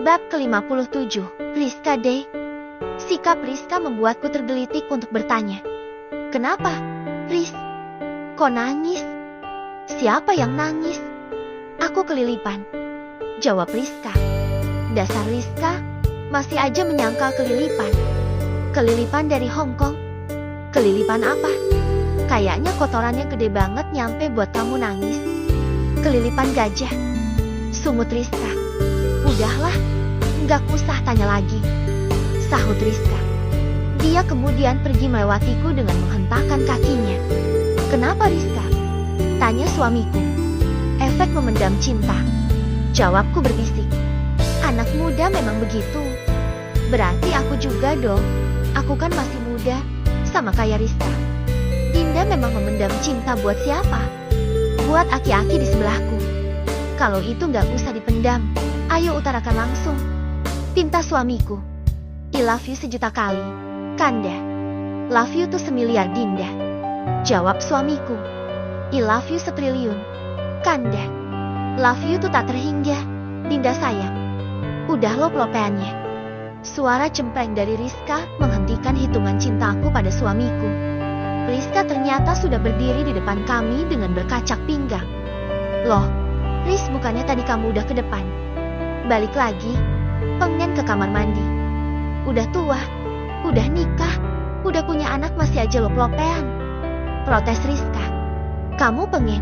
Bab ke-57, Rizka D. Sikap Rizka membuatku tergelitik untuk bertanya. Kenapa, Riz? Kok nangis? Siapa yang nangis? Aku kelilipan. Jawab Rizka. Dasar Rizka, masih aja menyangkal kelilipan. Kelilipan dari Hong Kong. Kelilipan apa? Kayaknya kotorannya gede banget nyampe buat kamu nangis. Kelilipan gajah. Sumut Rizka. Udahlah, nggak usah tanya lagi. Sahut Rizka. Dia kemudian pergi melewatiku dengan menghentakkan kakinya. Kenapa Rizka? Tanya suamiku. Efek memendam cinta. Jawabku berbisik. Anak muda memang begitu. Berarti aku juga dong. Aku kan masih muda, sama kayak Rizka. Dinda memang memendam cinta buat siapa? Buat aki-aki di sebelahku. Kalau itu nggak usah dipendam, ayo utarakan langsung. Pinta suamiku. I love you sejuta kali, Kanda. Love you tuh semiliar Dinda. Jawab suamiku. I love you setriliun, Kanda. Love you tuh tak terhingga, Dinda sayang. Udah lo pelopeannya. Suara cempreng dari Rizka menghentikan hitungan cintaku pada suamiku. Rizka ternyata sudah berdiri di depan kami dengan berkacak pinggang. Loh, Riz, bukannya tadi kamu udah ke depan? Balik lagi, pengen ke kamar mandi. Udah tua, udah nikah, udah punya anak masih aja lo pelopean. Protes Rizka. Kamu pengen?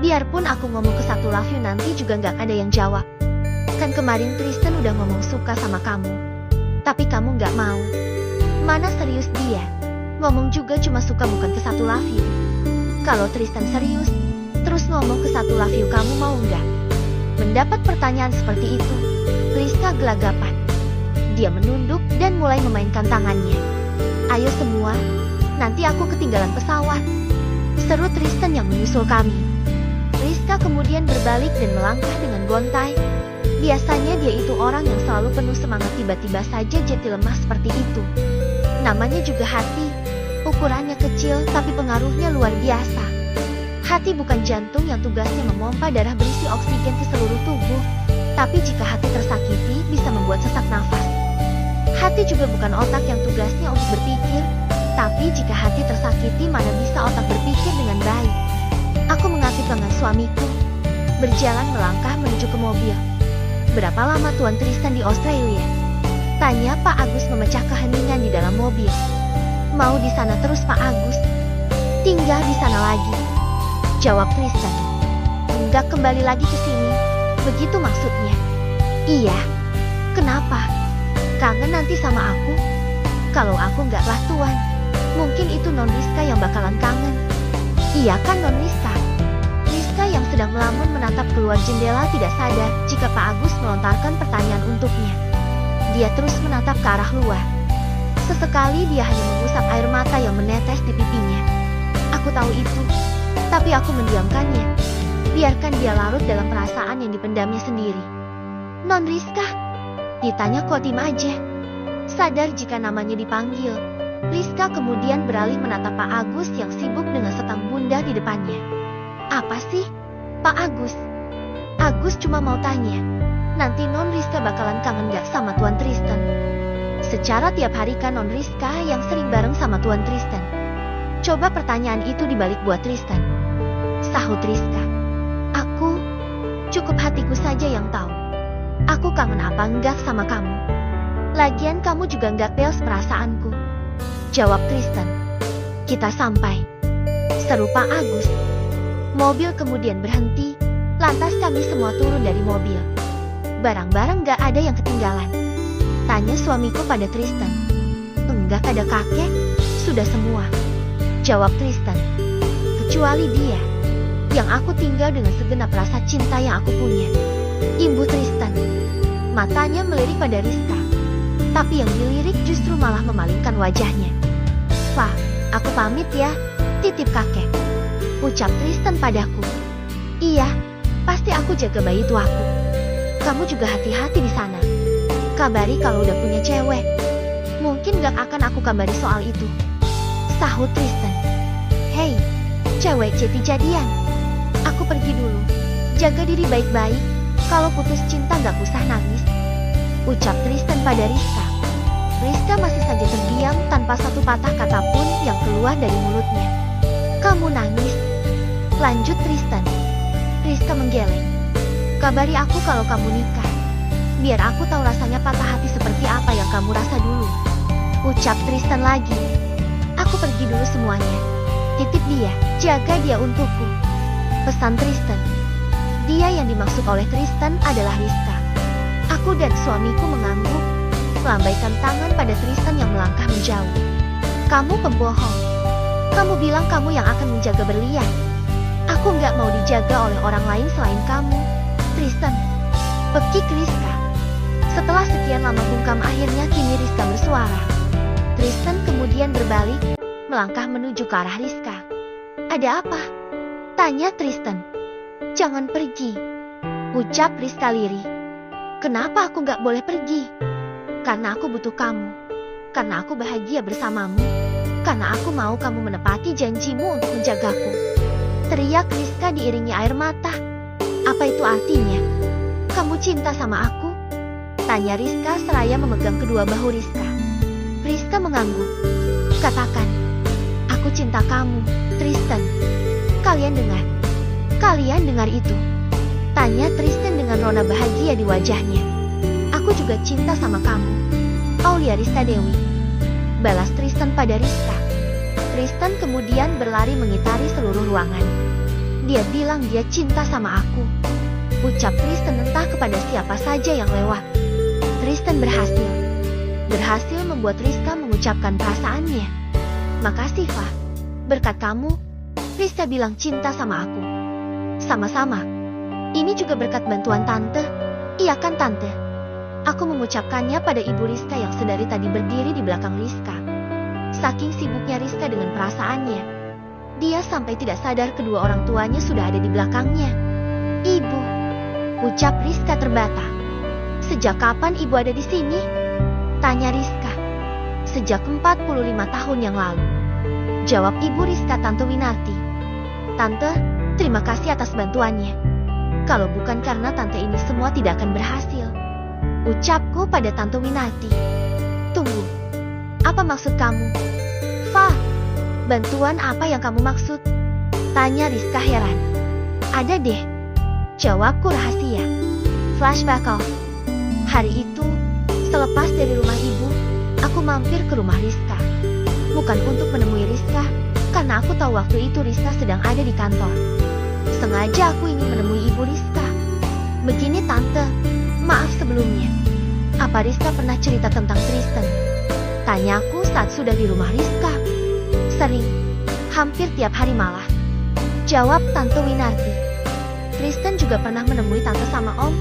Biarpun aku ngomong ke satu love you nanti juga gak ada yang jawab. Kan kemarin Tristan udah ngomong suka sama kamu. Tapi kamu gak mau. Mana serius dia? Ngomong juga cuma suka bukan ke satu love you. Kalau Tristan serius, terus ngomong ke satu love you, kamu mau nggak? Mendapat pertanyaan seperti itu, Rizka gelagapan. Dia menunduk dan mulai memainkan tangannya. Ayo semua, nanti aku ketinggalan pesawat. Seru Tristan yang menyusul kami. Rizka kemudian berbalik dan melangkah dengan gontai. Biasanya dia itu orang yang selalu penuh semangat, tiba-tiba saja jeti lemah seperti itu. Namanya juga hati. Ukurannya kecil tapi pengaruhnya luar biasa. Hati bukan jantung yang tugasnya memompa darah berisi oksigen ke seluruh tubuh. Tapi jika hati tersakiti bisa membuat sesak nafas. Hati juga bukan otak yang tugasnya untuk berpikir. Tapi jika hati tersakiti mana bisa otak berpikir dengan baik. Aku mengapit lengan suamiku. Berjalan melangkah menuju ke mobil. Berapa lama Tuan Tristan di Australia? Tanya Pak Agus memecah keheningan di dalam mobil. Mau di sana terus Pak Agus? Tinggal di sana lagi. Jawab Tristan. Enggak, kembali lagi ke sini. Begitu maksudnya. Iya. Kenapa? Kangen nanti sama aku? Kalau aku enggaklah Tuan. Mungkin itu Non Rizka yang bakalan kangen. Iya kan Non Rizka? Rizka yang sedang melamun menatap keluar jendela tidak sadar jika Pak Agus melontarkan pertanyaan untuknya. Dia terus menatap ke arah luar. Sesekali dia hanya mengusap air mata yang menetes di pipinya. Aku tahu itu, tapi aku mendiamkannya. Biarkan dia larut dalam perasaan yang dipendamnya sendiri. Non Rizka? Ditanya kok diem aja. Sadar jika namanya dipanggil, Rizka kemudian beralih menatap Pak Agus yang sibuk dengan setang bunda di depannya. Apa sih, Pak Agus? Agus cuma mau tanya, nanti Non Rizka bakalan kangen gak sama Tuan Tristan? Secara tiap hari kan Non Rizka yang sering bareng sama Tuan Tristan. Coba pertanyaan itu dibalik buat Tristan. Sahut Rizka. Aku, cukup hatiku saja yang tahu. Aku kangen apa enggak sama kamu. Lagian kamu juga enggak peels perasaanku. Jawab Tristan. Kita sampai. Seru Pak Agus. Mobil kemudian berhenti. Lantas kami semua turun dari mobil. Barang-barang gak ada yang ketinggalan. Tanya suamiku pada Tristan. Enggak ada kakek, sudah semua. Jawab Tristan. Kecuali dia, yang aku tinggal dengan segenap rasa cinta yang aku punya. Imbuh Tristan. Matanya melirik pada Rizka. Tapi yang dilirik justru malah memalingkan wajahnya. Fa, aku pamit ya, titip kakek. Ucap Tristan padaku. Iya, pasti aku jaga bayi tuaku. Kamu juga hati-hati di sana. Kabari kalau udah punya cewek. Mungkin gak akan aku kabari soal itu. Sahut Tristan. Hei, cewek jadi jadian. Aku pergi dulu. Jaga diri baik-baik. Kalau putus cinta gak usah nangis. ucap Tristan pada Rizka. Rizka masih saja terdiam tanpa satu patah kata pun yang keluar dari mulutnya. Kamu nangis? Lanjut Tristan. Rizka menggeleng. Kabari aku kalau kamu nikah. Biar aku tahu rasanya patah hati seperti apa yang kamu rasa dulu. Ucap Tristan lagi. Aku pergi dulu semuanya. Titip dia, jaga dia untukku. Pesan Tristan. Dia yang dimaksud oleh Tristan adalah Rizka. Aku dan suamiku mengangguk, melambaikan tangan pada Tristan yang melangkah menjauh. Kamu pembohong. Kamu bilang kamu yang akan menjaga berlian. Aku nggak mau dijaga oleh orang lain selain kamu, Tristan. Pekik Rizka. Setelah sekian lama bungkam akhirnya kini Rizka bersuara. Tristan kemudian berbalik, melangkah menuju ke arah Rizka. Ada apa? Tanya Tristan. Jangan pergi, ucap Rizka lirih. Kenapa aku gak boleh pergi? Karena aku butuh kamu. Karena aku bahagia bersamamu. Karena aku mau kamu menepati janjimu untuk menjagaku. Teriak Rizka diiringi air mata. Apa itu artinya? Kamu cinta sama aku? Tanya Rizka seraya memegang kedua bahu Rizka. Rizka mengangguk. Katakan, aku cinta kamu, Tristan. Kalian dengar itu? Tanya Tristan dengan rona bahagia di wajahnya. Aku juga cinta sama kamu, Aulia Rizka Dewi. Balas Tristan pada Rizka. Tristan kemudian berlari mengitari seluruh ruangan. Dia bilang dia cinta sama aku. Ucap Tristan entah kepada siapa saja yang lewat. Tristan berhasil membuat Rizka mengucapkan perasaannya. Makasih, Fa. Berkat kamu, Rizka bilang cinta sama aku. Sama-sama. Ini juga berkat bantuan Tante. Iya kan Tante? Aku mengucapkannya pada Ibu Rizka yang sedari tadi berdiri di belakang Rizka. Saking sibuknya Rizka dengan perasaannya, dia sampai tidak sadar kedua orang tuanya sudah ada di belakangnya. Ibu, ucap Rizka terbata. Sejak kapan Ibu ada di sini? Tanya Rizka. Sejak 45 tahun yang lalu. Jawab Ibu Rizka Tante Winarti. Tante, terima kasih atas bantuannya. Kalau bukan karena Tante ini semua tidak akan berhasil. Ucapku pada Tante Winarti. Tunggu. Apa maksud kamu? Fa, bantuan apa yang kamu maksud? Tanya Rizka heran. Ada deh. Jawabku rahasia. Flashback off. Hari itu, selepas dari rumah ibu, aku mampir ke rumah Rizka. Bukan untuk menemui Rizka, karena aku tahu waktu itu Rizka sedang ada di kantor. Sengaja aku ingin menemui Ibu Rizka. Begini Tante, maaf sebelumnya. Apa Rizka pernah cerita tentang Tristan? Tanyaku saat sudah di rumah Rizka. Sering, hampir tiap hari malah. Jawab Tante Winarti. Tristan juga pernah menemui Tante sama Om.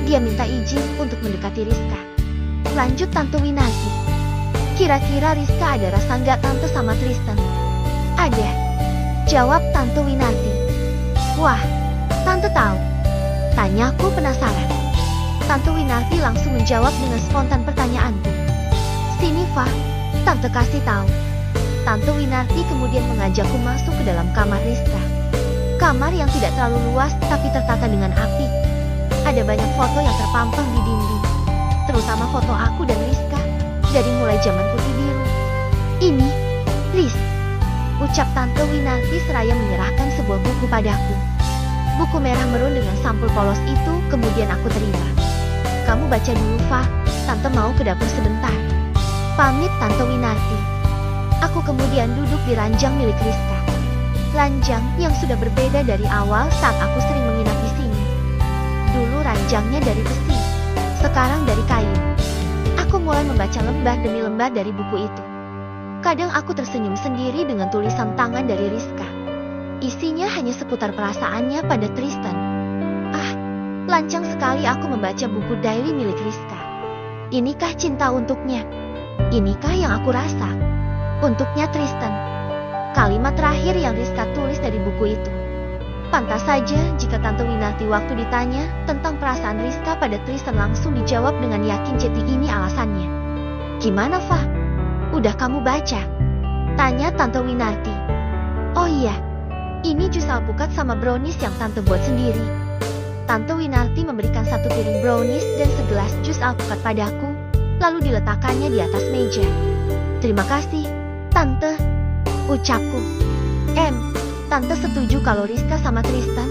Dia minta izin untuk mendekati Rizka. Lanjut Tante Winarti. Kira-kira Rizka ada rasa nggak Tante sama Tristan? Ada. Jawab Tante Winarti. Wah, Tante tahu. Tanyaku penasaran. Tante Winarti langsung menjawab dengan spontan pertanyaanku. Sini Fa, Tante kasih tahu. Tante Winarti kemudian mengajakku masuk ke dalam kamar Rizka. Kamar yang tidak terlalu luas tapi tertata dengan apik. Ada banyak foto yang terpampang di dinding. Terutama foto aku dan Rizka. Dari mulai zaman putih biru. Ini, Riz. Ucap Tante Winarti seraya menyerahkan sebuah buku padaku. Buku merah merun dengan sampul polos itu kemudian aku terima. Kamu baca dulu, Fa. Tante mau ke dapur sebentar. Pamit Tante Winarti. Aku kemudian duduk di ranjang milik Rizka. Ranjang yang sudah berbeda dari awal saat aku sering menginap di sini. Dulu ranjangnya dari besi, sekarang dari kayu. Aku mulai membaca lembar demi lembar dari buku itu. Kadang aku tersenyum sendiri dengan tulisan tangan dari Rizka. Isinya hanya seputar perasaannya pada Tristan. Ah, lancang sekali aku membaca buku diary milik Rizka. Inikah cinta untuknya? Inikah yang aku rasa? Untuknya Tristan. Kalimat terakhir yang Rizka tulis dari buku itu. Pantas saja jika Tante Winarti waktu ditanya tentang perasaan Rizka pada Tristan langsung dijawab dengan yakin jadi ini alasannya. Gimana, Fa? Udah kamu baca? Tanya Tante Winarti. Oh iya, ini jus alpukat sama brownies yang Tante buat sendiri. Tante Winarti memberikan satu piring brownies dan segelas jus alpukat padaku, lalu diletakkannya di atas meja. Terima kasih, Tante, ucapku. Tante setuju kalau Rizka sama Tristan?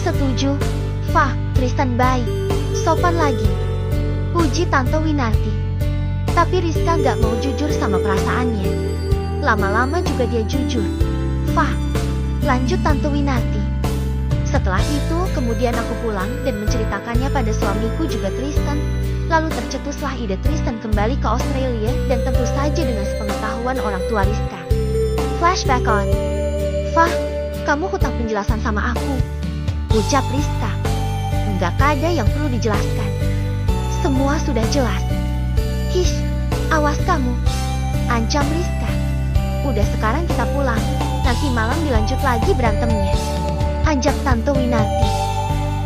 Setuju, Fah, Tristan baik, sopan lagi, puji Tante Winarti. Tapi Rizka gak mau jujur sama perasaannya. Lama-lama juga dia jujur. Fah, lanjut Tante Winarti. Setelah itu, kemudian aku pulang dan menceritakannya pada suamiku juga Tristan. Lalu tercetuslah ide Tristan kembali ke Australia dan tentu saja dengan sepengetahuan orang tua Rizka. Flashback on. Fah, kamu hutang penjelasan sama aku, ucap Rizka. Enggak ada yang perlu dijelaskan. Semua sudah jelas. Hish, awas kamu, ancam Rizka. Udah sekarang kita pulang, nanti malam dilanjut lagi berantemnya, anjak Tante Winarti.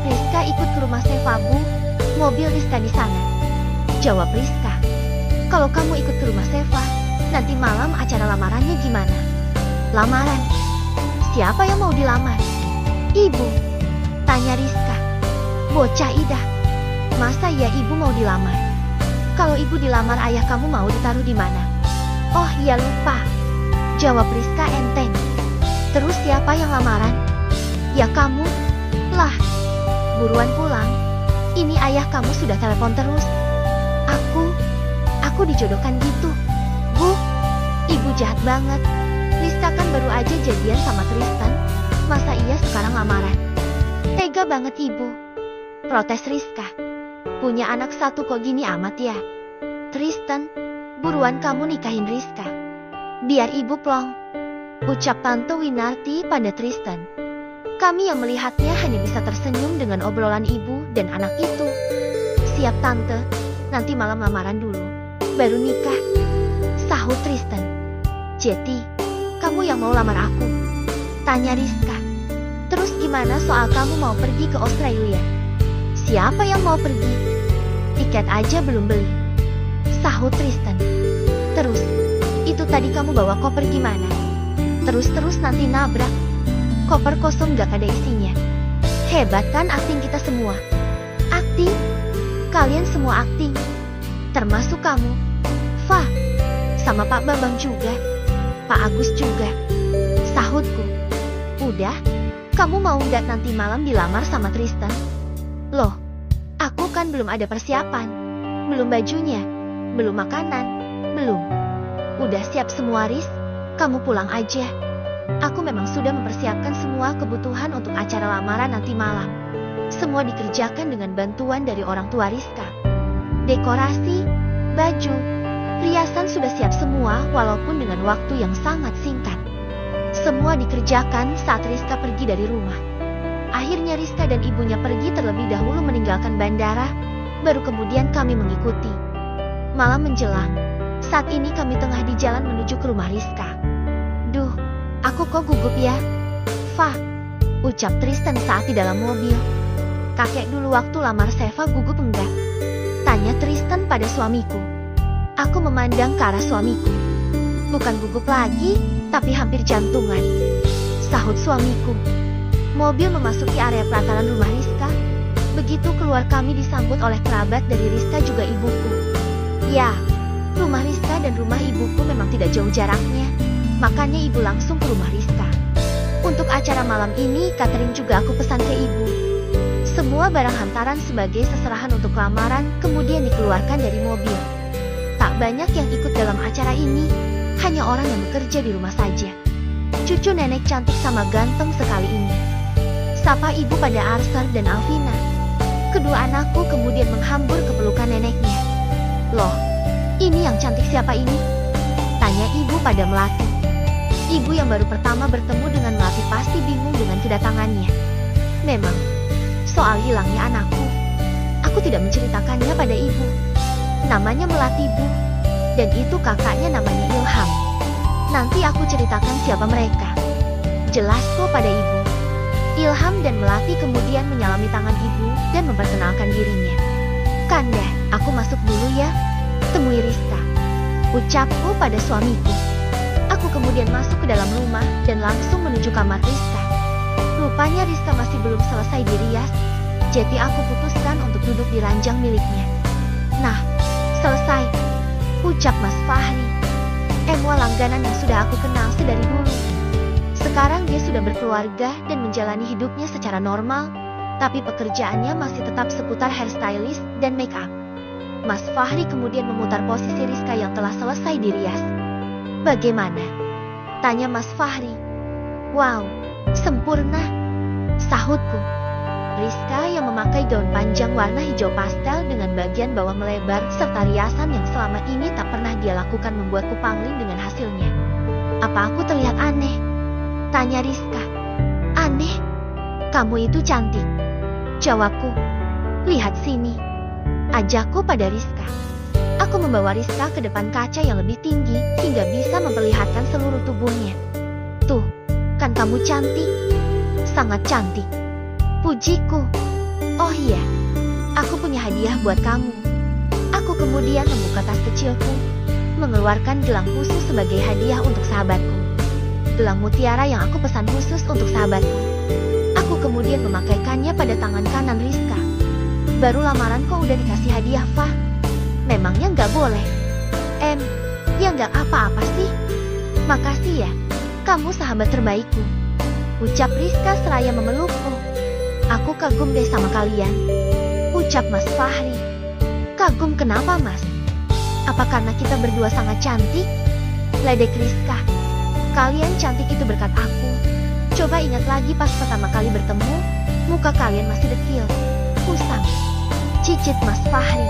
Rizka ikut ke rumah Seva, Bu. Mobil Rizka di sana, jawab Rizka. Kalau kamu ikut ke rumah Seva, nanti malam acara lamarannya gimana? Lamaran? Siapa yang mau dilamar? Ibu, tanya Rizka. Bocah idah, masa ya ibu mau dilamar? Kalau ibu dilamar ayah kamu mau ditaruh di mana? Oh iya lupa, jawab Rizka enteng. Terus siapa yang lamaran? Ya kamu. Lah, buruan pulang. Ini ayah kamu sudah telepon terus. Aku dijodohkan gitu. Bu, ibu jahat banget. Rizka kan baru aja jadian sama Tristan. Masa iya sekarang lamaran? Tega banget ibu, protes Rizka. Punya anak satu kok gini amat ya? Tristan, buruan kamu nikahin Rizka, biar ibu plong, ucap Tante Winarti pada Tristan. Kami yang melihatnya hanya bisa tersenyum dengan obrolan ibu dan anak itu. Siap Tante, nanti malam lamaran dulu, baru nikah, sahut Tristan. Jeti, kamu yang mau lamar aku? Tanya Rizka. Terus gimana soal kamu mau pergi ke Australia? Siapa yang mau pergi? Tiket aja belum beli, sahut Tristan. Terus, itu tadi kamu bawa koper gimana? Terus nanti nabrak. Koper kosong gak ada isinya. Hebat kan akting kita semua? Akting? Kalian semua akting, termasuk kamu, Fah, sama Pak Bambang juga, Pak Agus juga, sahutku. Udah, kamu mau gak nanti malam dilamar sama Tristan? Loh, aku kan belum ada persiapan, belum bajunya, belum makanan, belum. Udah siap semua Riz, kamu pulang aja. Aku memang sudah mempersiapkan semua kebutuhan untuk acara lamaran nanti malam. Semua dikerjakan dengan bantuan dari orang tua Rizka. Dekorasi, baju, riasan sudah siap semua walaupun dengan waktu yang sangat singkat. Semua dikerjakan saat Rizka pergi dari rumah. Akhirnya Rizka dan ibunya pergi terlebih dahulu meninggalkan bandara, baru kemudian kami mengikuti. Malam menjelang, saat ini kami tengah di jalan menuju ke rumah Rizka. Duh, aku kok gugup ya, Fah, ucap Tristan saat di dalam mobil. Kakek dulu waktu lamar Seva gugup enggak? Tanya Tristan pada suamiku. Aku memandang ke arah suamiku. Bukan gugup lagi, tapi hampir jantungan, sahut suamiku. Mobil memasuki area pelataran rumah Rizka. Begitu keluar kami disambut oleh kerabat dari Rizka juga ibuku. Ya, rumah Rizka dan rumah ibuku memang tidak jauh jaraknya. Makanya ibu langsung ke rumah Rizka. Untuk acara malam ini, catering juga aku pesan ke ibu. Semua barang hantaran sebagai seserahan untuk lamaran kemudian dikeluarkan dari mobil. Tak banyak yang ikut dalam acara ini, hanya orang yang bekerja di rumah saja. Cucu nenek cantik sama ganteng sekali ini. Sapa ibu pada Arsar dan Alvina. Kedua anakku kemudian menghambur ke pelukan neneknya. Loh, ini yang cantik siapa ini? Tanya ibu pada Melati. Ibu yang baru pertama bertemu dengan Melati pasti bingung dengan kedatangannya. Memang, soal hilangnya anakku, aku tidak menceritakannya pada ibu. Namanya Melati, Bu, dan itu kakaknya namanya Ilham. Nanti aku ceritakan siapa mereka. Jelas kok pada ibu. Ilham dan Melati kemudian menyalami tangan ibu dan memperkenalkan dirinya. Kanda, aku masuk dulu ya, temui Rizka, ucapku pada suamiku. Aku kemudian masuk ke dalam rumah dan langsung menuju kamar Rizka. Rupanya Rizka masih belum selesai dirias. Jadi aku putuskan untuk duduk di ranjang miliknya. Nah, selesai, ucap Mas Fahri. Emwa langganan yang sudah aku kenal sedari dulu. Sekarang dia sudah berkeluarga dan menjalani hidupnya secara normal, tapi pekerjaannya masih tetap seputar hairstylist dan make up. Mas Fahri kemudian memutar posisi Rizka yang telah selesai dirias. Bagaimana? Tanya Mas Fahri. Wow, sempurna, sahutku. Rizka yang memakai gaun panjang warna hijau pastel dengan bagian bawah melebar serta riasan yang selama ini tak pernah dia lakukan membuatku pangling dengan hasilnya. Apa aku terlihat aneh? Tanya Rizka. Aneh? Kamu itu cantik. Jawabku. Lihat sini. Ajakku pada Rizka. Aku membawa Rizka ke depan kaca yang lebih tinggi hingga bisa memperlihatkan seluruh tubuhnya. Tuh, kan kamu cantik. Sangat cantik. Pujiku. Oh iya, aku punya hadiah buat kamu. Aku kemudian membuka tas kecilku, mengeluarkan gelang khusus sebagai hadiah untuk sahabatku. Gelang mutiara yang aku pesan khusus untuk sahabatku. Aku kemudian memakaikannya pada tangan kanan Rizka. Baru lamaran kok udah dikasih hadiah, Fah? Memangnya nggak boleh? Ya nggak apa-apa sih. Makasih ya, kamu sahabat terbaikku. Ucap Rizka seraya memelukku. Aku kagum deh sama kalian. Ucap Mas Fahri. Kagum kenapa, Mas? Apa karena kita berdua sangat cantik? Ledek Rizka. Kalian cantik itu berkat aku. Coba ingat lagi pas pertama kali bertemu, muka kalian masih dekil, kusam. Cicit Mas Fahri.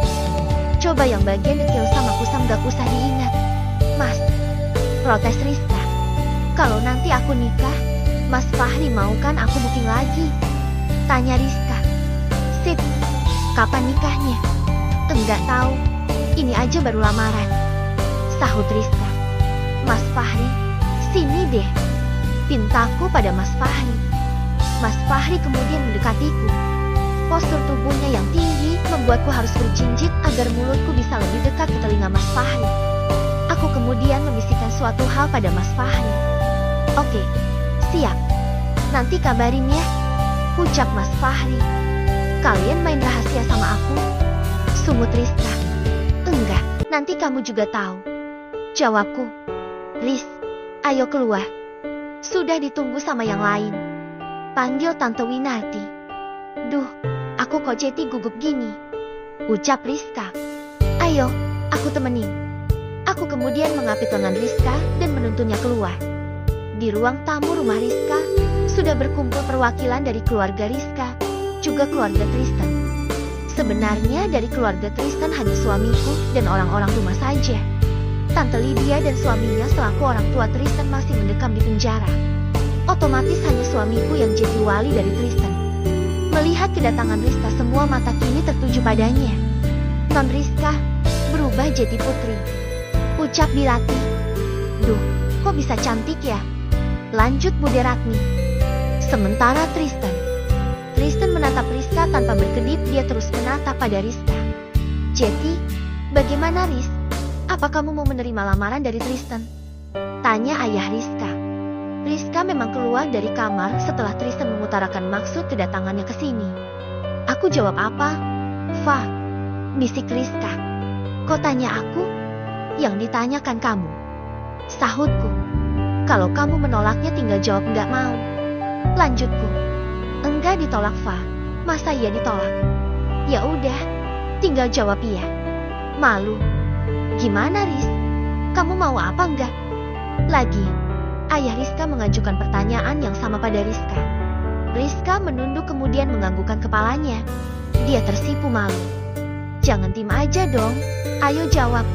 Coba yang bagian dekil sama kusam gak usah diingat, Mas. Protes Rizka. Kalau nanti aku nikah, Mas Fahri mau kan aku booking lagi? Tanya Rizka. Sip, kapan nikahnya? Enggak tahu, ini aja baru lamaran, sahut Rizka. Mas Fahri, sini deh, pintaku pada Mas Fahri. Mas Fahri kemudian mendekatiku. Postur tubuhnya yang tinggi membuatku harus berjinjit agar mulutku bisa lebih dekat ke telinga Mas Fahri. Aku kemudian membisikkan suatu hal pada Mas Fahri. Oke, siap. Nanti kabarin ya, ucap Mas Fahri. Kalian main rahasia sama aku? Sumut Rizka. Enggak, nanti kamu juga tahu, jawabku. Riz, ayo keluar. Sudah ditunggu sama yang lain. Panggil Tante Winarti. Duh, aku kok jadi gugup gini, ucap Rizka. Ayo, aku temenin. Aku kemudian mengapit lengan Rizka dan menuntunnya keluar. Di ruang tamu rumah Rizka, sudah berkumpul perwakilan dari keluarga Rizka, juga keluarga Tristan. Sebenarnya dari keluarga Tristan hanya suamiku dan orang-orang rumah saja. Tante Lydia dan suaminya selaku orang tua Tristan masih mendekam di penjara. Otomatis hanya suamiku yang jadi wali dari Tristan. Melihat kedatangan Rizka, semua mata kini tertuju padanya. Non Rizka berubah jadi putri, ucap Birati. Duh, kok bisa cantik ya? Lanjut Bude Ratmi. Sementara Tristan menatap Rizka tanpa berkedip, dia terus menatap pada Rizka. Jadi, bagaimana Riz? Apa kamu mau menerima lamaran dari Tristan? Tanya ayah Rizka. Rizka memang keluar dari kamar setelah Tristan mengutarakan maksud kedatangannya ke sini. Aku jawab apa? Fa, bisik Rizka. Kok tanya aku? Yang ditanyakan kamu, sahutku. Kalau kamu menolaknya tinggal jawab enggak mau. Lanjutku. Enggak ditolak, Fa. Masa iya ditolak? Ya udah, tinggal jawab iya. Malu. Gimana, Riz? Kamu mau apa enggak? Lagi. Ayah Rizka mengajukan pertanyaan yang sama pada Rizka. Rizka menunduk kemudian menganggukkan kepalanya. Dia tersipu malu. Jangan tim aja dong. Ayo jawab.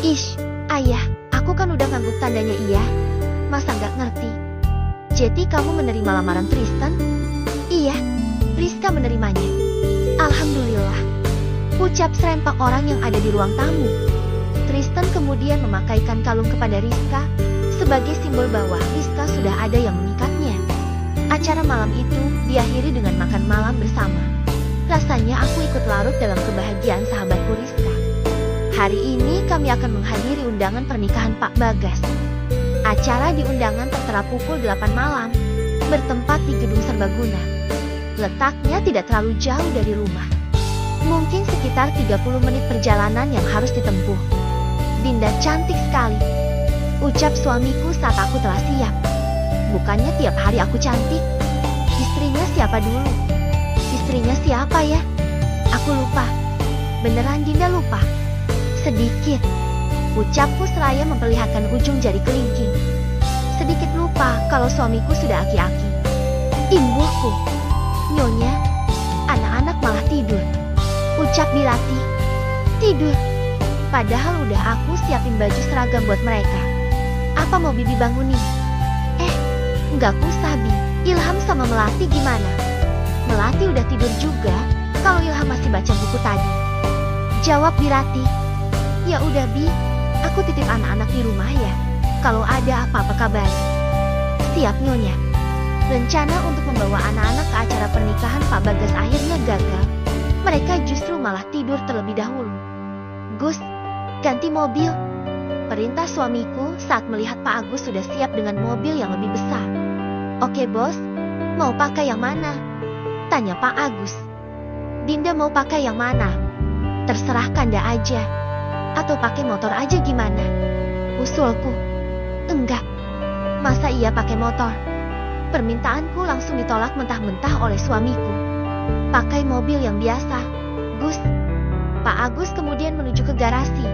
Ish, ayah, aku kan udah ngangguk tandanya iya. Masa nggak ngerti? Jadi kamu menerima lamaran Tristan? Iya, Rizka menerimanya. Alhamdulillah, ucap serempak orang yang ada di ruang tamu. Tristan kemudian memakaikan kalung kepada Rizka sebagai simbol bahwa Rizka sudah ada yang mengikatnya. Acara malam itu diakhiri dengan makan malam bersama. Rasanya aku ikut larut dalam kebahagiaan sahabatku Rizka. Hari ini kami akan menghadiri undangan pernikahan Pak Bagas. Acara di undangan tertera pukul 8 malam, bertempat di Gedung Serbaguna. Letaknya tidak terlalu jauh dari rumah. Mungkin sekitar 30 menit perjalanan yang harus ditempuh. Dinda cantik sekali, ucap suamiku saat aku telah siap. Bukannya tiap hari aku cantik? Istrinya siapa dulu? Istrinya siapa ya? Aku lupa. Beneran Dinda lupa? Sedikit, ucapku seraya memperlihatkan ujung jari kelingking. Sedikit lupa kalau suamiku sudah aki-aki. Imbuhku, Nyonya, anak-anak malah tidur, ucap Birati. Tidur? Padahal udah aku siapin baju seragam buat mereka. Apa mau Bibi bangunin? Enggak usah Bi, Ilham sama Melati gimana? Melati udah tidur juga, kalau Ilham masih baca buku tadi, jawab Birati. Ya udah Bi, aku titip anak-anak di rumah ya. Kalau ada apa-apa kabari. Siap Nyonya. Rencana untuk membawa anak-anak ke acara pernikahan Pak Bagas akhirnya gagal. Mereka justru malah tidur terlebih dahulu. Gus, ganti mobil, perintah suamiku saat melihat Pak Agus sudah siap dengan mobil yang lebih besar. Oke bos, mau pakai yang mana? Tanya Pak Agus. Dinda mau pakai yang mana? Terserah Kanda aja. Atau pakai motor aja gimana? Usulku. Enggak. Masa iya pakai motor? Permintaanku langsung ditolak mentah-mentah oleh suamiku. Pakai mobil yang biasa, Gus. Pak Agus kemudian menuju ke garasi,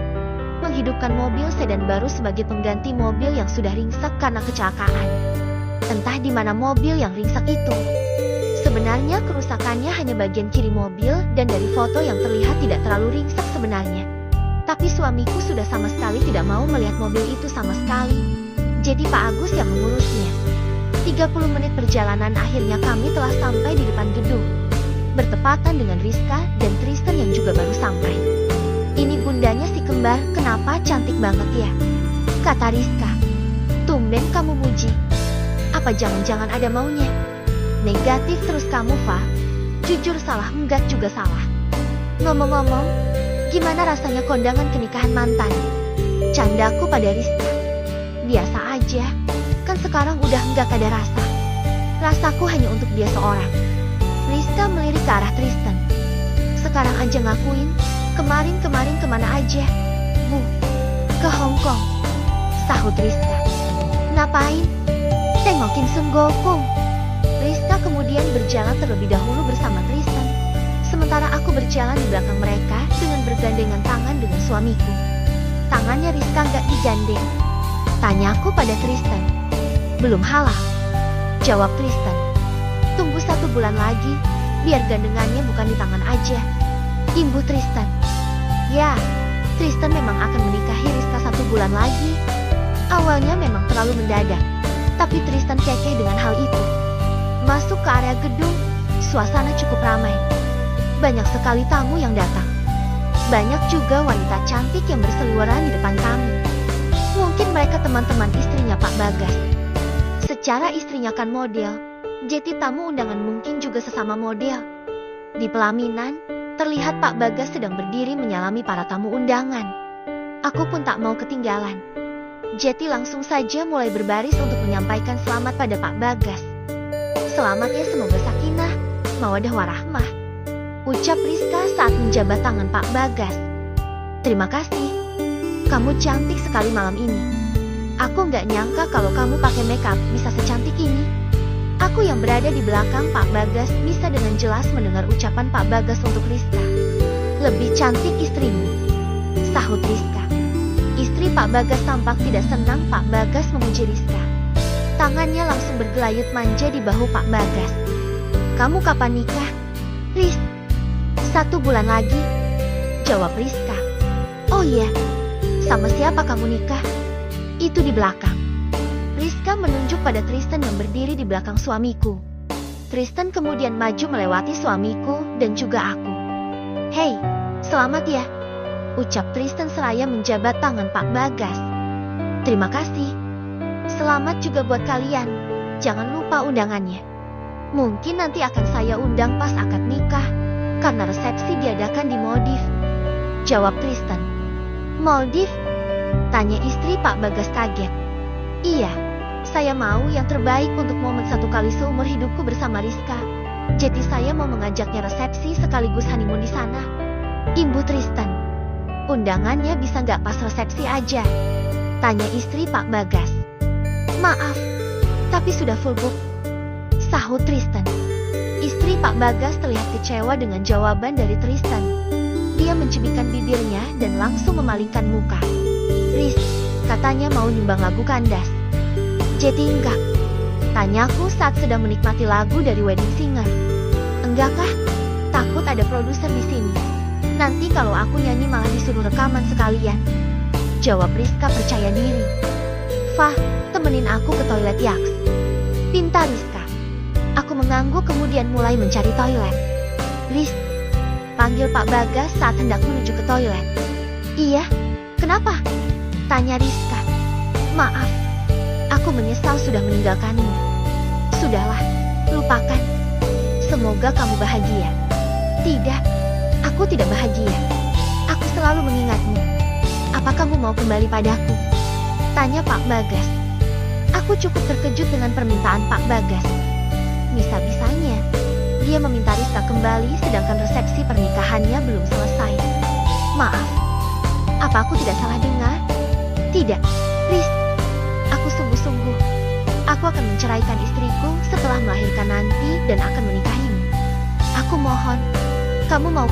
menghidupkan mobil sedan baru sebagai pengganti mobil yang sudah ringsek karena kecelakaan. Entah di mana mobil yang ringsek itu. Sebenarnya kerusakannya hanya bagian kiri mobil dan dari foto yang terlihat tidak terlalu ringsek sebenarnya. Tapi suamiku sudah sama sekali tidak mau melihat mobil itu sama sekali. Jadi Pak Agus yang mengurusnya. 30 menit perjalanan akhirnya kami telah sampai di depan gedung. Bertepatan dengan Rizka dan Tristan yang juga baru sampai. Ini bundanya si kembar, kenapa cantik banget ya? Kata Rizka. Tumben kamu muji. Apa jangan-jangan ada maunya? Negatif terus kamu, Fa. Jujur salah enggak juga salah. Ngomong-ngomong, gimana rasanya kondangan kenikahan mantan? Candaku pada Rizka. Biasa aja, kan sekarang udah enggak ada rasa. Rasaku hanya untuk dia seorang. Rizka melirik ke arah Tristan. Sekarang aja ngakuin, kemarin kemana aja? Bu, ke Hong Kong, sahut Rizka. Ngapain? Tengokin Sun Gokong. Rizka kemudian berjalan terlebih dahulu bersama Tristan. Sementara aku berjalan di belakang mereka dengan bergandengan tangan dengan suamiku. Tangannya Rizka gak digandeng. Tanyaku pada Tristan. Belum halal, jawab Tristan. Tunggu 1 bulan lagi, biar gandengannya bukan di tangan aja. Imbuh Tristan. Ya, Tristan memang akan menikahi Rizka 1 bulan lagi. Awalnya memang terlalu mendadak, tapi Tristan kekeh dengan hal itu. Masuk ke area gedung, suasana cukup ramai. Banyak sekali tamu yang datang. Banyak juga wanita cantik yang berseliweran di depan kami. Mungkin mereka teman-teman istrinya Pak Bagas. Secara istrinya kan model, jadi tamu undangan mungkin juga sesama model. Di pelaminan, terlihat Pak Bagas sedang berdiri menyalami para tamu undangan. Aku pun tak mau ketinggalan. Jadi langsung saja mulai berbaris untuk menyampaikan selamat pada Pak Bagas. Selamat ya, semoga sakinah, mawadah warahmah, ucap Rizka saat menjabat tangan Pak Bagas. Terima kasih. Kamu cantik sekali malam ini. Aku nggak nyangka kalau kamu pakai makeup bisa secantik ini. Aku yang berada di belakang Pak Bagas bisa dengan jelas mendengar ucapan Pak Bagas untuk Rizka. Lebih cantik istrimu, sahut Rizka. Istri Pak Bagas tampak tidak senang Pak Bagas memuji Rizka. Tangannya langsung bergelayut manja di bahu Pak Bagas. Kamu kapan nikah, Riz? 1 bulan lagi, jawab Rizka. Oh iya, sama siapa kamu nikah? Itu di belakang. Rizka menunjuk pada Tristan yang berdiri di belakang suamiku. Tristan kemudian maju melewati suamiku dan juga aku. Hei, selamat ya, ucap Tristan seraya menjabat tangan Pak Bagas. Terima kasih. Selamat juga buat kalian. Jangan lupa undangannya. Mungkin nanti akan saya undang pas akad nikah, karena resepsi diadakan di Maldives, jawab Tristan. Maldives? Tanya istri Pak Bagas kaget. Iya, saya mau yang terbaik untuk momen 1 kali seumur hidupku bersama Rizka. Jadi saya mau mengajaknya resepsi sekaligus honeymoon di sana. Imbu Tristan. Undangannya bisa nggak pas resepsi aja? Tanya istri Pak Bagas. Maaf, tapi sudah full book, sahut Tristan. Istri Pak Bagas terlihat kecewa dengan jawaban dari Tristan. Dia mencibikkan bibirnya dan langsung memalingkan muka. Riz, katanya mau nyumbang lagu kandas. Jadi enggak? Tanyaku saat sedang menikmati lagu dari wedding singer. Enggak kah? Takut ada produser di sini. Nanti kalau aku nyanyi malah disuruh rekaman sekalian. Jawab Rizka percaya diri. Fah, temenin aku ke toilet Yaks. Pinta Rizka. Aku mengangguk kemudian mulai mencari toilet. Riz, panggil Pak Bagas saat hendak menuju ke toilet. Iya, kenapa? Tanya Rizka. Maaf, aku menyesal sudah meninggalkanmu. Sudahlah, lupakan. Semoga kamu bahagia. Tidak, aku tidak bahagia. Aku selalu mengingatmu. Apa kamu mau kembali padaku? Tanya Pak Bagas. Aku cukup terkejut dengan permintaan Pak Bagas. Bisa-bisanya, dia meminta Rizka kembali sedangkan resepsi pernikahannya belum selesai. Maaf, apa aku tidak salah dengar? Tidak, Riz. Aku sungguh-sungguh. Aku akan menceraikan istriku setelah melahirkan nanti dan akan menikahimu. Aku mohon, kamu mau